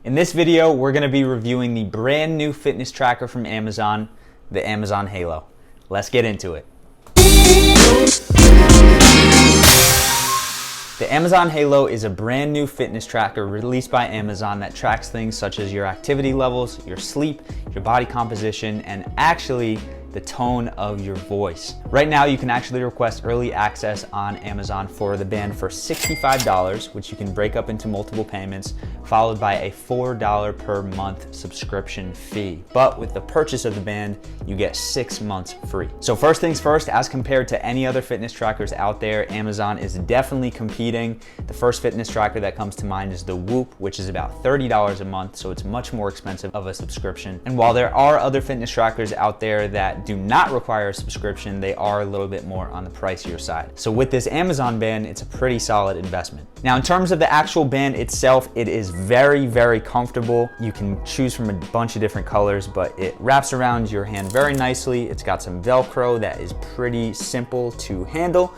In this video, we're going to be reviewing the brand new fitness tracker from Amazon, the Amazon Halo. Let's get into it. The Amazon Halo is a brand new fitness tracker released by Amazon that tracks things such as your activity levels, your sleep, your body composition, and actually the tone of your voice. Right now, you can actually request early access on Amazon for the band for $65, which you can break up into multiple payments, followed by a $4 per month subscription fee. But with the purchase of the band, you get 6 months free. So first things first, as compared to any other fitness trackers out there, Amazon is definitely competing. The first fitness tracker that comes to mind is the Whoop, which is about $30 a month, so it's much more expensive of a subscription. And while there are other fitness trackers out there that do not require a subscription, they are a little bit more on the pricier side. So with this Amazon band, it's a pretty solid investment. Now, in terms of the actual band itself, it is very, very comfortable. You can choose from a bunch of different colors, but it wraps around your hand very nicely. It's got some Velcro that is pretty simple to handle.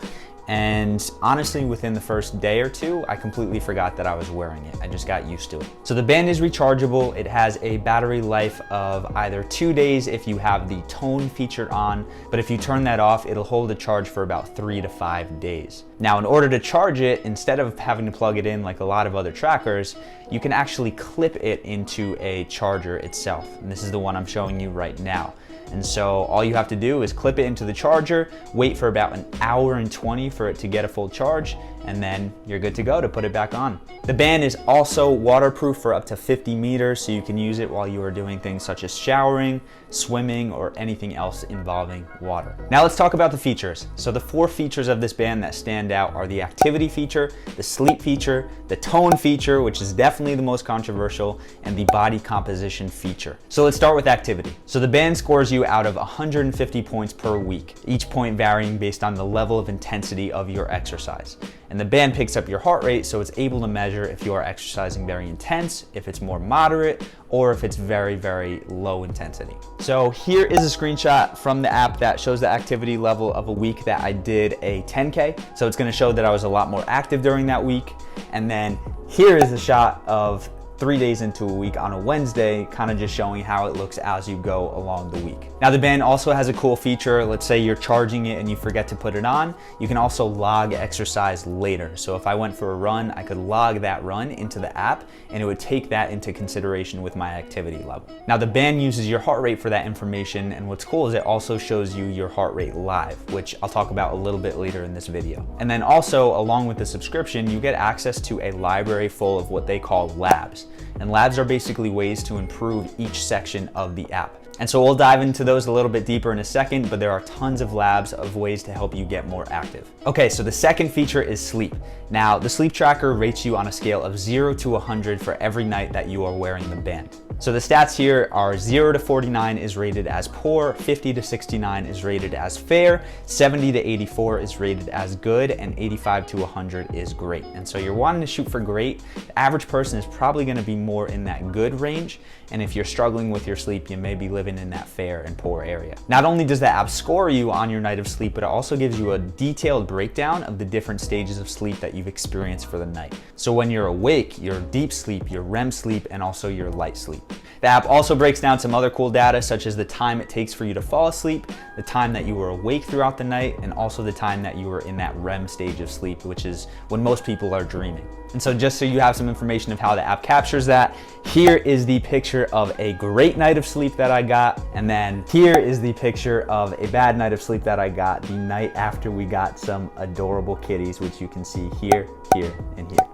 And honestly, within the first day or two, I completely forgot that I was wearing it. I just got used to it. So the band is rechargeable. It has a battery life of either 2 days if you have the tone feature on, but if you turn that off, it'll hold a charge for about 3 to 5 days. Now, in order to charge it, instead of having to plug it in like a lot of other trackers, you can actually clip it into a charger itself. And this is the one I'm showing you right now. And so all you have to do is clip it into the charger, wait for about 1 hour and 20 for it to get a full charge, and then you're good to go to put it back on. The band is also waterproof for up to 50 meters, so you can use it while you are doing things such as showering, swimming, or anything else involving water. Now let's talk about the features. So the 4 features of this band that stand out are the activity feature, the sleep feature, the tone feature, which is definitely the most controversial, and the body composition feature. So let's start with activity. So the band scores you out of 150 points per week, each point varying based on the level of intensity of your exercise. And the band picks up your heart rate, so it's able to measure if you are exercising very intense, if it's more moderate, or if it's very, very low intensity. So here is a screenshot from the app that shows the activity level of a week that I did a 10K. So it's gonna show that I was a lot more active during that week. And then here is a shot of 3 days into a week on a Wednesday, kind of just showing how it looks as you go along the week. Now the band also has a cool feature. Let's say you're charging it and you forget to put it on. You can also log exercise later. So if I went for a run, I could log that run into the app and it would take that into consideration with my activity level. Now the band uses your heart rate for that information, and what's cool is it also shows you your heart rate live, which I'll talk about a little bit later in this video. And then also, along with the subscription, you get access to a library full of what they call labs. And labs are basically ways to improve each section of the app. And so we'll dive into those a little bit deeper in a second, but there are tons of labs of ways to help you get more active. Okay, so the second feature is sleep. Now, the sleep tracker rates you on a scale of 0 to 100 for every night that you are wearing the band. So the stats here are 0 to 49 is rated as poor, 50 to 69 is rated as fair, 70 to 84 is rated as good, and 85 to 100 is great. And so you're wanting to shoot for great. The average person is probably gonna be more in that good range. And if you're struggling with your sleep, you may be living in that fair and poor area. Not only does the app score you on your night of sleep, but it also gives you a detailed breakdown of the different stages of sleep that you've experienced for the night. So when you're awake, your deep sleep, your REM sleep, and also your light sleep. The app also breaks down some other cool data, such as the time it takes for you to fall asleep, the time that you were awake throughout the night, and also the time that you were in that REM stage of sleep, which is when most people are dreaming. And so just so you have some information of how the app captures that, here is the picture of a great night of sleep that I got. And then here is the picture of a bad night of sleep that I got the night after we got some adorable kitties, which you can see here, here, and here.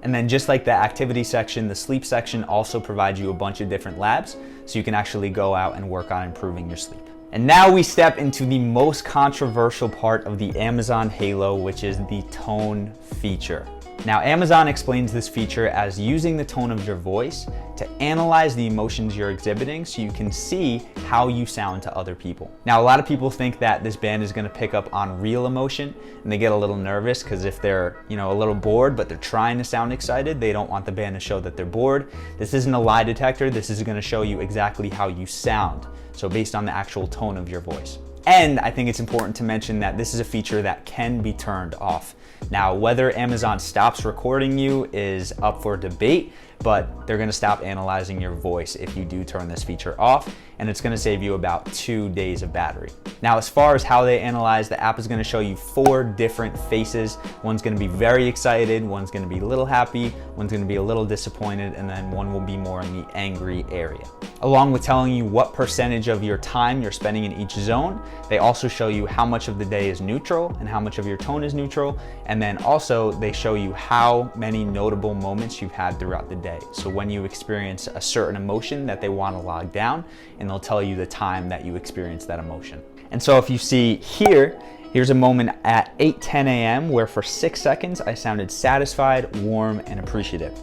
And then just like the activity section, the sleep section also provides you a bunch of different labs, so you can actually go out and work on improving your sleep. And now we step into the most controversial part of the Amazon Halo, which is the tone feature. Now, Amazon explains this feature as using the tone of your voice to analyze the emotions you're exhibiting so you can see how you sound to other people. Now, a lot of people think that this band is gonna pick up on real emotion, and they get a little nervous because if they're, a little bored, but they're trying to sound excited, they don't want the band to show that they're bored. This isn't a lie detector. This is gonna show you exactly how you sound. So based on the actual tone of your voice. And I think it's important to mention that this is a feature that can be turned off. Now, whether Amazon stops recording you is up for debate, but they're gonna stop analyzing your voice if you do turn this feature off, and it's gonna save you about 2 days of battery. Now, as far as how they analyze, the app is gonna show you 4 different faces. One's gonna be very excited, one's gonna be a little happy, one's gonna be a little disappointed, and then one will be more in the angry area. Along with telling you what percentage of your time you're spending in each zone, they also show you how much of the day is neutral and how much of your tone is neutral. And then also they show you how many notable moments you've had throughout the day. So when you experience a certain emotion that they want to log down, and they'll tell you the time that you experienced that emotion. And so if you see here, here's a moment at 8:10 a.m. where for 6 seconds I sounded satisfied, warm, and appreciative.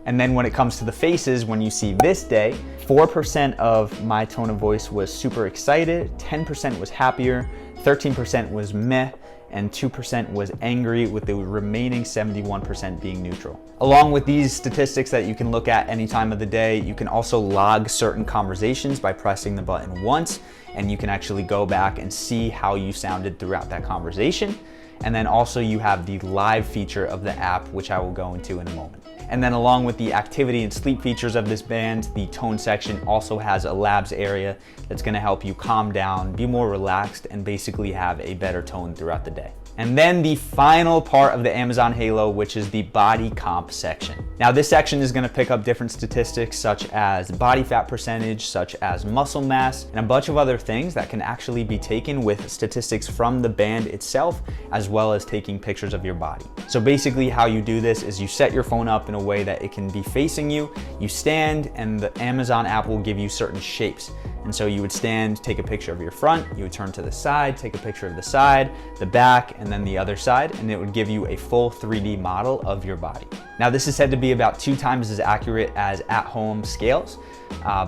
And then when it comes to the faces, when you see this day, 4% of my tone of voice was super excited, 10% was happier, 13% was meh, and 2% was angry, with the remaining 71% being neutral. Along with these statistics that you can look at any time of the day, you can also log certain conversations by pressing the button once, and you can actually go back and see how you sounded throughout that conversation. And then also you have the live feature of the app, which I will go into in a moment. And then along with the activity and sleep features of this band, the tone section also has a labs area that's gonna help you calm down, be more relaxed, and basically have a better tone throughout the day. And then the final part of the Amazon Halo, which is the body comp section. Now this section is gonna pick up different statistics such as body fat percentage, such as muscle mass, and a bunch of other things that can actually be taken with statistics from the band itself, as well as taking pictures of your body. So basically how you do this is you set your phone up in a way that it can be facing you, you stand, and the Amazon app will give you certain shapes. And so you would stand, take a picture of your front, you would turn to the side, take a picture of the side, the back, and then the other side, and it would give you a full 3D model of your body. Now this is said to be about 2 times as accurate as at-home scales,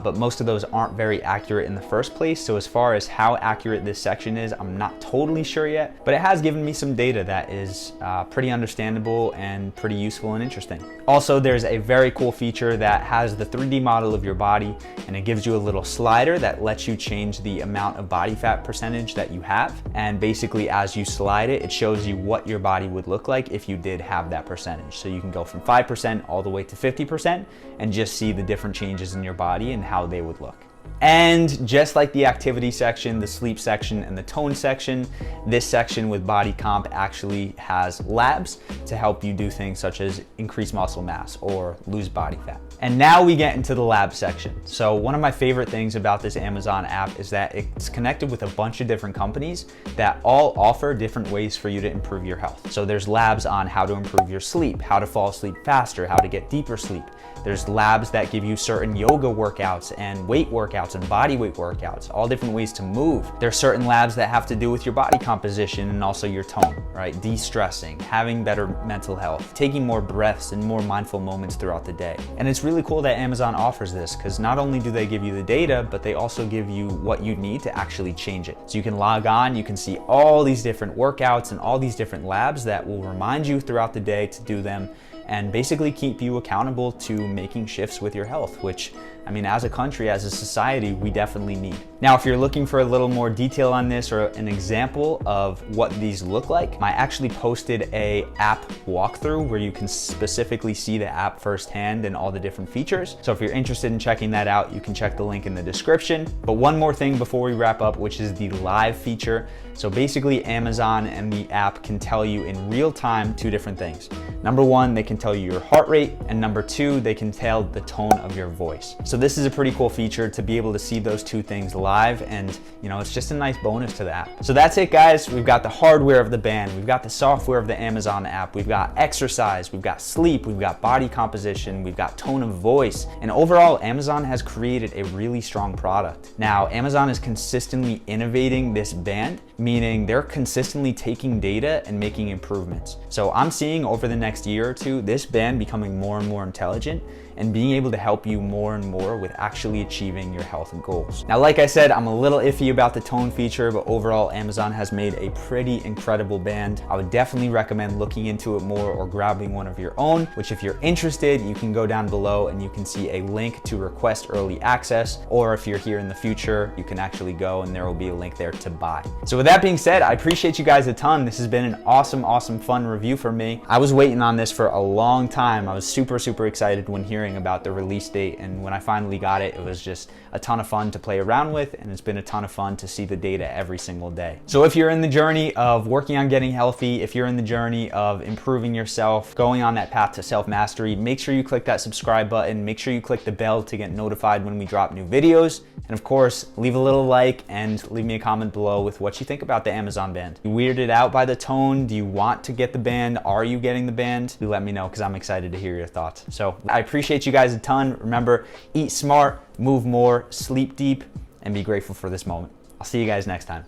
but most of those aren't very accurate in the first place. So as far as how accurate this section is, I'm not totally sure yet, but it has given me some data that is pretty understandable and pretty useful and interesting. Also, there's a very cool feature that has the 3D model of your body, and it gives you a little slider that lets you change the amount of body fat percentage that you have. And basically as you slide it, it shows you what your body would look like if you did have that percentage. So you can go from 5% all the way to 50% and just see the different changes in your body and how they would look. And just like the activity section, the sleep section, and the tone section, this section with body comp actually has labs to help you do things such as increase muscle mass or lose body fat. And now we get into the lab section. So one of my favorite things about this Amazon app is that it's connected with a bunch of different companies that all offer different ways for you to improve your health. So there's labs on how to improve your sleep, how to fall asleep faster, how to get deeper sleep. There's labs that give you certain yoga workouts and weight workouts and body weight workouts, all different ways to move. There's certain labs that have to do with your body composition and also your tone, right? De-stressing, having better mental health, taking more breaths and more mindful moments throughout the day. And it's really cool that Amazon offers this, because not only do they give you the data, but they also give you what you need to actually change it. So you can log on, you can see all these different workouts and all these different labs that will remind you throughout the day to do them, and basically keep you accountable to making shifts with your health, which, I mean, as a country, as a society, we definitely need. Now, if you're looking for a little more detail on this or an example of what these look like, I actually posted a app walkthrough where you can specifically see the app firsthand and all the different features. So if you're interested in checking that out, you can check the link in the description. But one more thing before we wrap up, which is the live feature. So basically Amazon and the app can tell you in real time 2 different things. Number 1, they can tell you your heart rate, and number 2, they can tell the tone of your voice. So this is a pretty cool feature to be able to see those 2 things live, and it's just a nice bonus to the app. So that's it, guys. We've got the hardware of the band, we've got the software of the Amazon app, we've got exercise, we've got sleep, we've got body composition, we've got tone of voice, and overall Amazon has created a really strong product. Now, Amazon is consistently innovating this band, meaning they're consistently taking data and making improvements. So I'm seeing over the next year or 2, this band becoming more and more intelligent and being able to help you more and more with actually achieving your health goals. Now, like I said, I'm a little iffy about the tone feature, but overall Amazon has made a pretty incredible band. I would definitely recommend looking into it more or grabbing one of your own, which if you're interested, you can go down below and you can see a link to request early access, or if you're here in the future, you can actually go and there will be a link there to buy. So with that being said, I appreciate you guys a ton. This has been an awesome, fun review for me. I was waiting on this for a long time. I was super excited when hearing wondering about the release date. And when I finally got it, it was just a ton of fun to play around with, and it's been a ton of fun to see the data every single day. So if you're in the journey of working on getting healthy, if you're in the journey of improving yourself, going on that path to self-mastery, make sure you click that subscribe button, make sure you click the bell to get notified when we drop new videos. And of course, leave a little like and leave me a comment below with what you think about the Amazon band. You weirded out by the tone? Do you want to get the band? Are you getting the band? Do let me know, because I'm excited to hear your thoughts. So I appreciate you guys a ton. Remember, eat smart, move more, sleep deep, and be grateful for this moment. I'll see you guys next time.